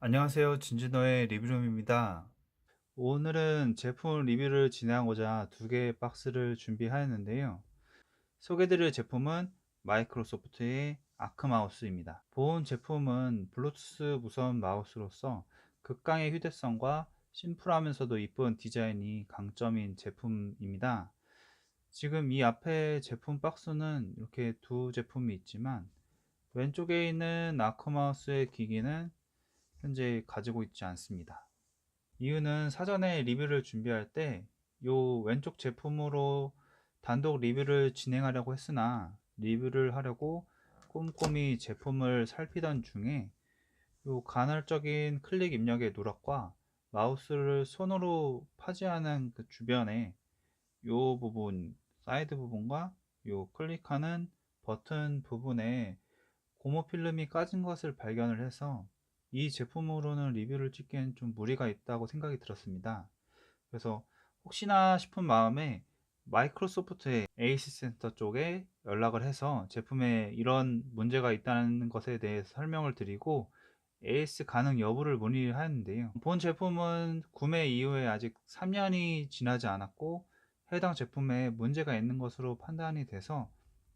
안녕하세요. 진진어의 리뷰룸입니다. 오늘은 제품 리뷰를 진행하고자 두 개의 박스를 준비하였는데요. 소개드릴 제품은 마이크로소프트의 아크마우스입니다. 본 제품은 블루투스 무선 마우스로서 극강의 휴대성과 심플하면서도 이쁜 디자인이 강점인 제품입니다. 지금 이 앞에 제품 박스는 이렇게 두 제품이 있지만 왼쪽에 있는 아크마우스의 기기는 현재 가지고 있지 않습니다. 이유는 사전에 리뷰를 준비할 때 요 왼쪽 제품으로 단독 리뷰를 진행하려고 했으나 리뷰를 하려고 꼼꼼히 제품을 살피던 중에 요 간헐적인 클릭 입력의 누락과 마우스를 손으로 파지하는 그 주변에 요 부분, 사이드 부분과 요 클릭하는 버튼 부분에 고무 필름이 까진 것을 발견을 해서 이 제품으로는 리뷰를 찍기엔 좀 무리가 있다고 생각이 들었습니다. 그래서 혹시나 싶은 마음에 마이크로소프트의 AS 센터 쪽에 연락을 해서 제품에 이런 문제가 있다는 것에 대해서 설명을 드리고 AS 가능 여부를 문의하였는데요. 본 제품은 구매 이후에 아직 3년이 지나지 않았고 해당 제품에 문제가 있는 것으로 판단이 돼서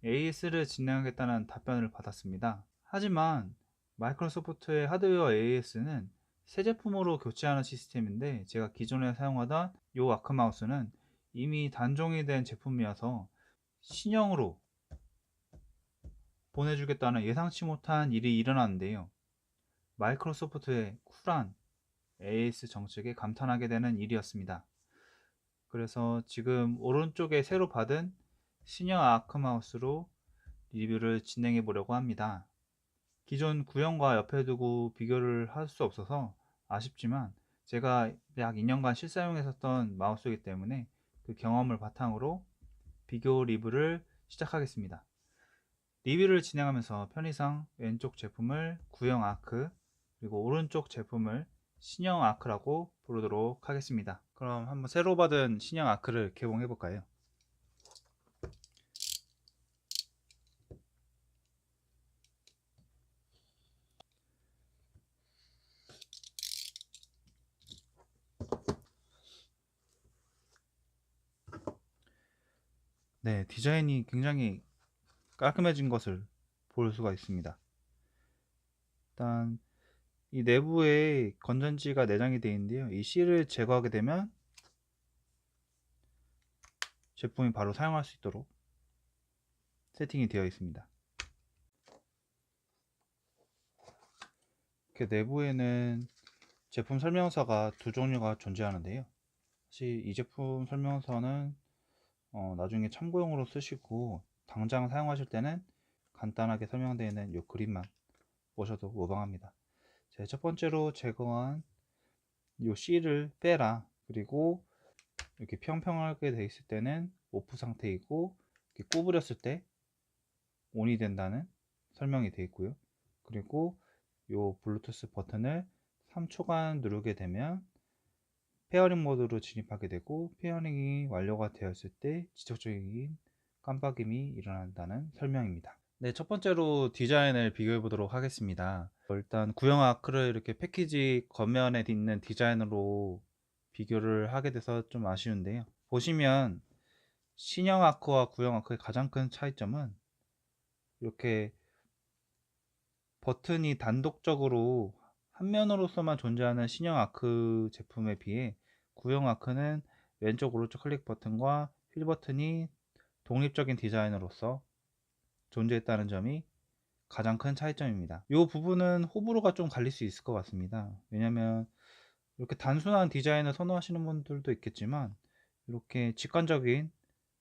AS를 진행하겠다는 답변을 받았습니다. 하지만 마이크로소프트의 하드웨어 AS는 새 제품으로 교체하는 시스템인데 제가 기존에 사용하던 이 아크마우스는 이미 단종이 된 제품이어서 신형으로 보내주겠다는 예상치 못한 일이 일어났는데요. 마이크로소프트의 쿨한 AS 정책에 감탄하게 되는 일이었습니다. 그래서 지금 오른쪽에 새로 받은 신형 아크마우스로 리뷰를 진행해 보려고 합니다. 기존 구형과 옆에 두고 비교를 할 수 없어서 아쉽지만 제가 약 2년간 실사용했었던 마우스이기 때문에 그 경험을 바탕으로 비교 리뷰를 시작하겠습니다. 리뷰를 진행하면서 편의상 왼쪽 제품을 구형 아크 그리고 오른쪽 제품을 신형 아크라고 부르도록 하겠습니다. 그럼 한번 새로 받은 신형 아크를 개봉해 볼까요? 네, 디자인이 굉장히 깔끔해진 것을 볼 수가 있습니다. 일단 이 내부에 건전지가 내장이 되어 있는데요. 이 C를 제거하게 되면 제품이 바로 사용할 수 있도록 세팅이 되어 있습니다. 이렇게 내부에는 제품 설명서가 두 종류가 존재하는데요. 사실 이 제품 설명서는 나중에 참고용으로 쓰시고 당장 사용하실 때는 간단하게 설명되어 있는 이 그림만 보셔도 무방합니다. 첫 번째로 제거한 이 C를 빼라. 그리고 이렇게 평평하게 되어 있을 때는 오프 상태이고 이렇게 구부렸을 때 온이 된다는 설명이 되어 있고요. 그리고 이 블루투스 버튼을 3초간 누르게 되면 페어링 모드로 진입하게 되고 페어링이 완료가 되었을 때 지속적인 깜빡임이 일어난다는 설명입니다. 네, 첫 번째로 디자인을 비교해 보도록 하겠습니다. 일단 구형 아크를 이렇게 패키지 겉면에 있는 디자인으로 비교를 하게 돼서 좀 아쉬운데요. 보시면 신형 아크와 구형 아크의 가장 큰 차이점은 이렇게 버튼이 단독적으로 한 면으로서만 존재하는 신형 아크 제품에 비해 구형 아크는 왼쪽 오른쪽 클릭 버튼과 휠 버튼이 독립적인 디자인으로서 존재했다는 점이 가장 큰 차이점입니다. 이 부분은 호불호가 좀 갈릴 수 있을 것 같습니다. 왜냐면 이렇게 단순한 디자인을 선호하시는 분들도 있겠지만 이렇게 직관적인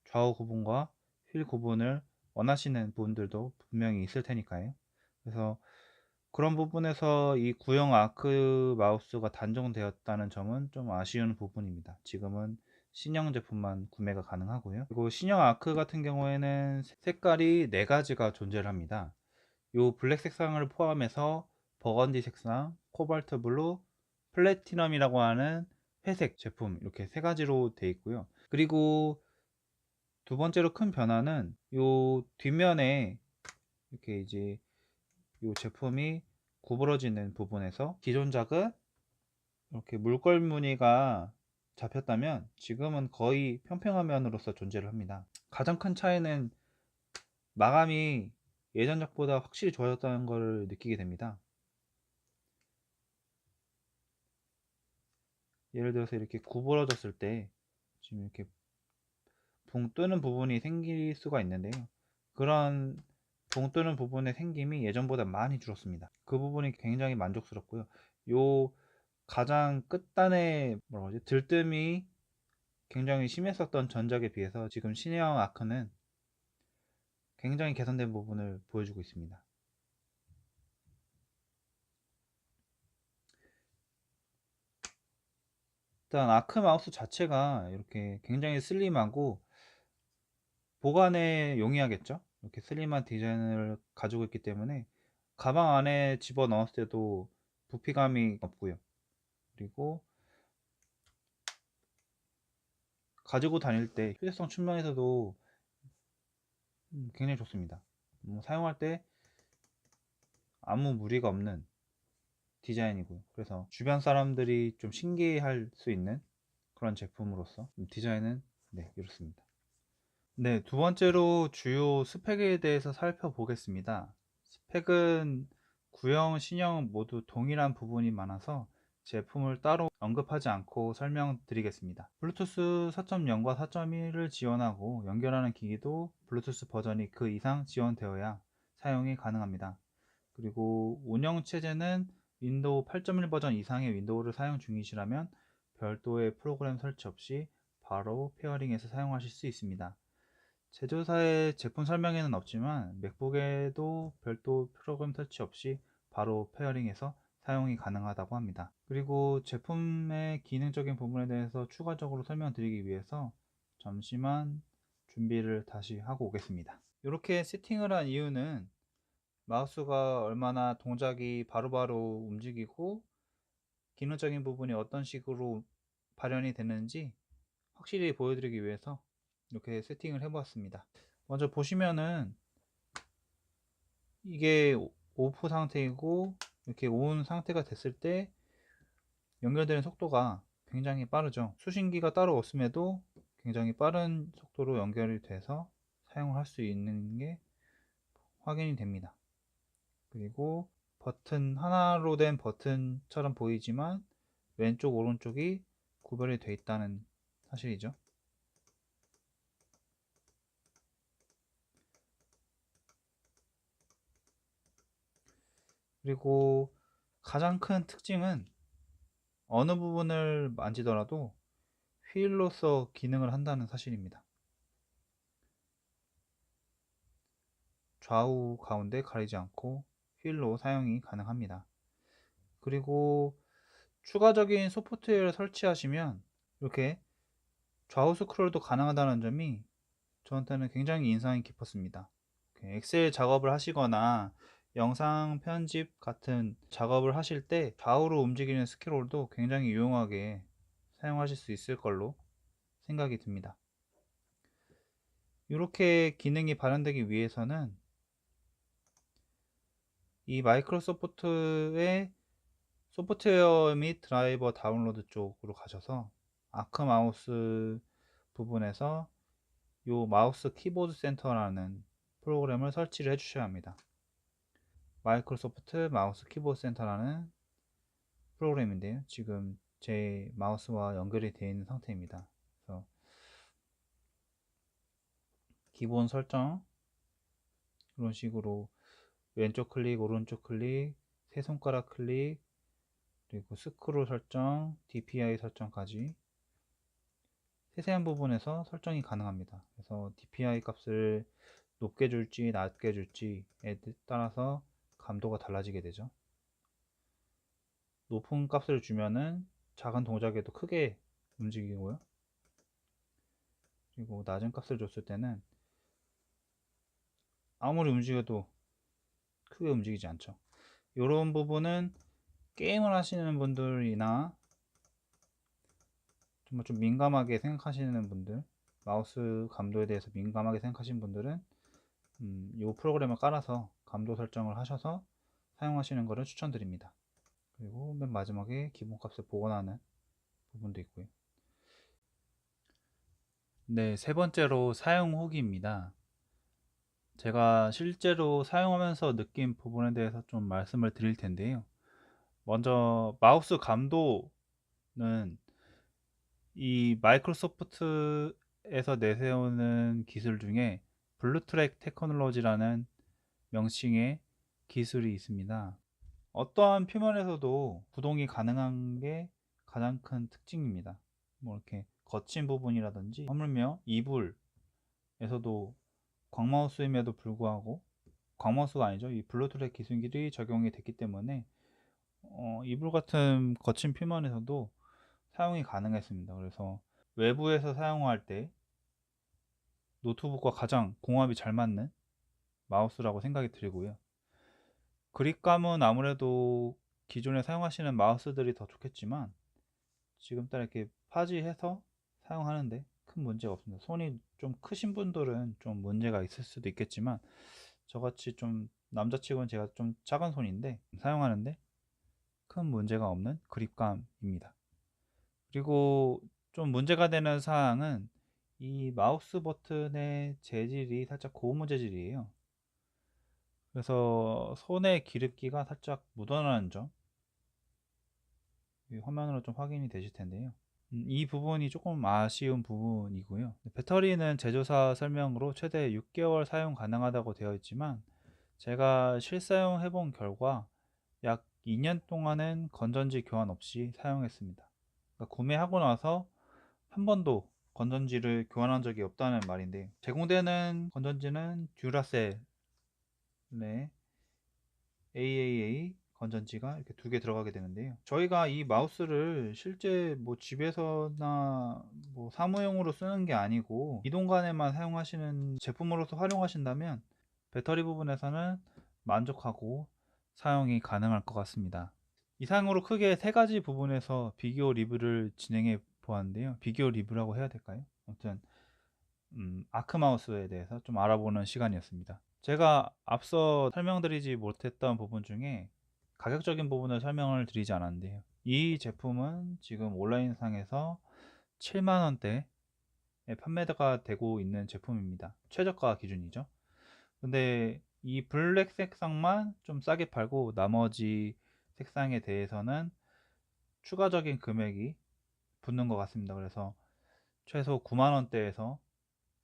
좌우 구분과 휠 구분을 원하시는 분들도 분명히 있을 테니까요. 그래서 그런 부분에서 이 구형 아크 마우스가 단종되었다는 점은 좀 아쉬운 부분입니다. 지금은 신형 제품만 구매가 가능하고요. 그리고 신형 아크 같은 경우에는 색깔이 4가지가 존재를 합니다. 이 블랙 색상을 포함해서 버건디 색상, 코발트 블루, 플래티넘이라고 하는 회색 제품 이렇게 3가지로 되어 있고요. 그리고 두 번째로 큰 변화는 이 뒷면에 이렇게 이제 이 제품이 구부러지는 부분에서 기존 작은 이렇게 물결 무늬가 잡혔다면 지금은 거의 평평한 면으로서 존재를 합니다. 가장 큰 차이는 마감이 예전 작보다 확실히 좋아졌다는 걸 느끼게 됩니다. 예를 들어서 이렇게 구부러졌을 때 지금 이렇게 붕 뜨는 부분이 생길 수가 있는데요. 그런 붕 뜨는 부분의 생김이 예전보다 많이 줄었습니다. 그 부분이 굉장히 만족스럽고요. 요 가장 끝단의 뭐라고 하지? 들뜸이 굉장히 심했었던 전작에 비해서 지금 신형 아크는 굉장히 개선된 부분을 보여주고 있습니다. 일단 아크 마우스 자체가 이렇게 굉장히 슬림하고 보관에 용이하겠죠. 이렇게 슬림한 디자인을 가지고 있기 때문에 가방 안에 집어 넣었을 때도 부피감이 없고요. 그리고 가지고 다닐 때 휴대성 측면에서도 굉장히 좋습니다. 사용할 때 아무 무리가 없는 디자인이고요. 그래서 주변 사람들이 좀 신기해할 수 있는 그런 제품으로서 디자인은 네, 이렇습니다. 네, 두 번째로 주요 스펙에 대해서 살펴보겠습니다. 스펙은 구형, 신형 모두 동일한 부분이 많아서 제품을 따로 언급하지 않고 설명드리겠습니다. 블루투스 4.0과 4.1을 지원하고 연결하는 기기도 블루투스 버전이 그 이상 지원되어야 사용이 가능합니다. 그리고 운영 체제는 윈도우 8.1 버전 이상의 윈도우를 사용 중이시라면 별도의 프로그램 설치 없이 바로 페어링해서 사용하실 수 있습니다. 제조사의 제품 설명에는 없지만 맥북에도 별도 프로그램 설치 없이 바로 페어링해서 사용이 가능하다고 합니다. 그리고 제품의 기능적인 부분에 대해서 추가적으로 설명드리기 위해서 잠시만 준비를 다시 하고 오겠습니다. 이렇게 세팅을 한 이유는 마우스가 얼마나 동작이 바로바로 움직이고 기능적인 부분이 어떤 식으로 발현이 되는지 확실히 보여드리기 위해서 이렇게 세팅을 해 보았습니다. 먼저 보시면은 이게 오프 상태이고 이렇게 온 상태가 됐을 때 연결되는 속도가 굉장히 빠르죠. 수신기가 따로 없음에도 굉장히 빠른 속도로 연결이 돼서 사용을 할 수 있는 게 확인이 됩니다. 그리고 버튼 하나로 된 버튼처럼 보이지만 왼쪽 오른쪽이 구별이 되어 있다는 사실이죠. 그리고 가장 큰 특징은 어느 부분을 만지더라도 휠로서 기능을 한다는 사실입니다. 좌우 가운데 가리지 않고 휠로 사용이 가능합니다. 그리고 추가적인 소프트웨어를 설치하시면 이렇게 좌우 스크롤도 가능하다는 점이 저한테는 굉장히 인상이 깊었습니다. 엑셀 작업을 하시거나 영상 편집 같은 작업을 하실 때 좌우로 움직이는 스크롤도 굉장히 유용하게 사용하실 수 있을 걸로 생각이 듭니다. 이렇게 기능이 발현되기 위해서는 이 마이크로소프트의 소프트웨어 및 드라이버 다운로드 쪽으로 가셔서 아크 마우스 부분에서 이 마우스 키보드 센터라는 프로그램을 설치를 해 주셔야 합니다. 마이크로소프트 마우스 키보드 센터라는 프로그램인데요. 지금 제 마우스와 연결이 되어 있는 상태입니다. 그래서 기본 설정 이런 식으로 왼쪽 클릭, 오른쪽 클릭, 세 손가락 클릭, 그리고 스크롤 설정, DPI 설정까지 세세한 부분에서 설정이 가능합니다. 그래서 DPI 값을 높게 줄지 낮게 줄지에 따라서 감도가 달라지게 되죠. 높은 값을 주면은 작은 동작에도 크게 움직이고요. 그리고 낮은 값을 줬을 때는 아무리 움직여도 크게 움직이지 않죠. 이런 부분은 게임을 하시는 분들이나 정말 좀 민감하게 생각하시는 분들, 마우스 감도에 대해서 민감하게 생각하시는 분들은 이 프로그램을 깔아서 감도 설정을 하셔서 사용하시는 것을 추천드립니다. 그리고 맨 마지막에 기본값을 복원하는 부분도 있고요. 네, 세 번째로 사용 후기입니다. 제가 실제로 사용하면서 느낀 부분에 대해서 좀 말씀을 드릴 텐데요. 먼저 마우스 감도는 이 마이크로소프트에서 내세우는 기술 중에 블루트랙 테크놀로지라는 명칭의 기술이 있습니다. 어떠한 표면에서도 구동이 가능한 게 가장 큰 특징입니다. 뭐 이렇게 거친 부분이라든지 하물며 이불에서도 광마우스임에도 불구하고, 광마우스가 아니죠, 이 블루트랙 기술이 적용이 됐기 때문에 이불 같은 거친 표면에서도 사용이 가능했습니다. 그래서 외부에서 사용할 때 노트북과 가장 공합이 잘 맞는 마우스라고 생각이 들고요. 그립감은 아무래도 기존에 사용하시는 마우스들이 더 좋겠지만 지금 따라 이렇게 파지해서 사용하는데 큰 문제가 없습니다. 손이 좀 크신 분들은 좀 문제가 있을 수도 있겠지만 저같이 좀 남자치고는 제가 좀 작은 손인데 사용하는데 큰 문제가 없는 그립감입니다. 그리고 좀 문제가 되는 사항은 이 마우스 버튼의 재질이 살짝 고무 재질이에요. 그래서 손에 기름기가 살짝 묻어나는 점, 이 화면으로 좀 확인이 되실 텐데요. 이 부분이 조금 아쉬운 부분이고요. 배터리는 제조사 설명으로 최대 6개월 사용 가능하다고 되어 있지만 제가 실사용 해본 결과 약 2년 동안은 건전지 교환 없이 사용했습니다. 그러니까 구매하고 나서 한 번도 건전지를 교환한 적이 없다는 말인데, 제공되는 건전지는 듀라셀의 AAA 건전지가 이렇게 두 개 들어가게 되는데요. 저희가 이 마우스를 실제 뭐 집에서나 뭐 사무용으로 쓰는 게 아니고 이동간에만 사용하시는 제품으로서 활용하신다면 배터리 부분에서는 만족하고 사용이 가능할 것 같습니다. 이상으로 크게 세 가지 부분에서 비교 리뷰를 진행해 보았는데요. 비교 리뷰라고 해야 될까요? 아무튼 아크마우스에 대해서 좀 알아보는 시간이었습니다. 제가 앞서 설명드리지 못했던 부분 중에 가격적인 부분을 설명을 드리지 않았는데요. 이 제품은 지금 온라인상에서 7만원대에 판매가 되고 있는 제품입니다. 최저가 기준이죠. 근데 이 블랙 색상만 좀 싸게 팔고 나머지 색상에 대해서는 추가적인 금액이 붙는 것 같습니다. 그래서 최소 9만원대에서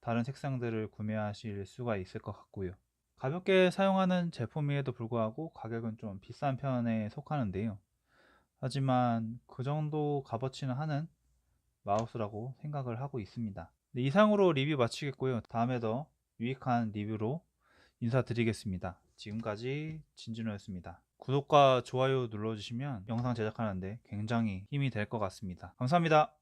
다른 색상들을 구매하실 수가 있을 것 같고요. 가볍게 사용하는 제품임에도 불구하고 가격은 좀 비싼 편에 속하는데요. 하지만 그 정도 값어치는 하는 마우스라고 생각을 하고 있습니다. 네, 이상으로 리뷰 마치겠고요. 다음에 더 유익한 리뷰로 인사드리겠습니다. 지금까지 진진호였습니다. 구독과 좋아요 눌러주시면 영상 제작하는데 굉장히 힘이 될 것 같습니다. 감사합니다.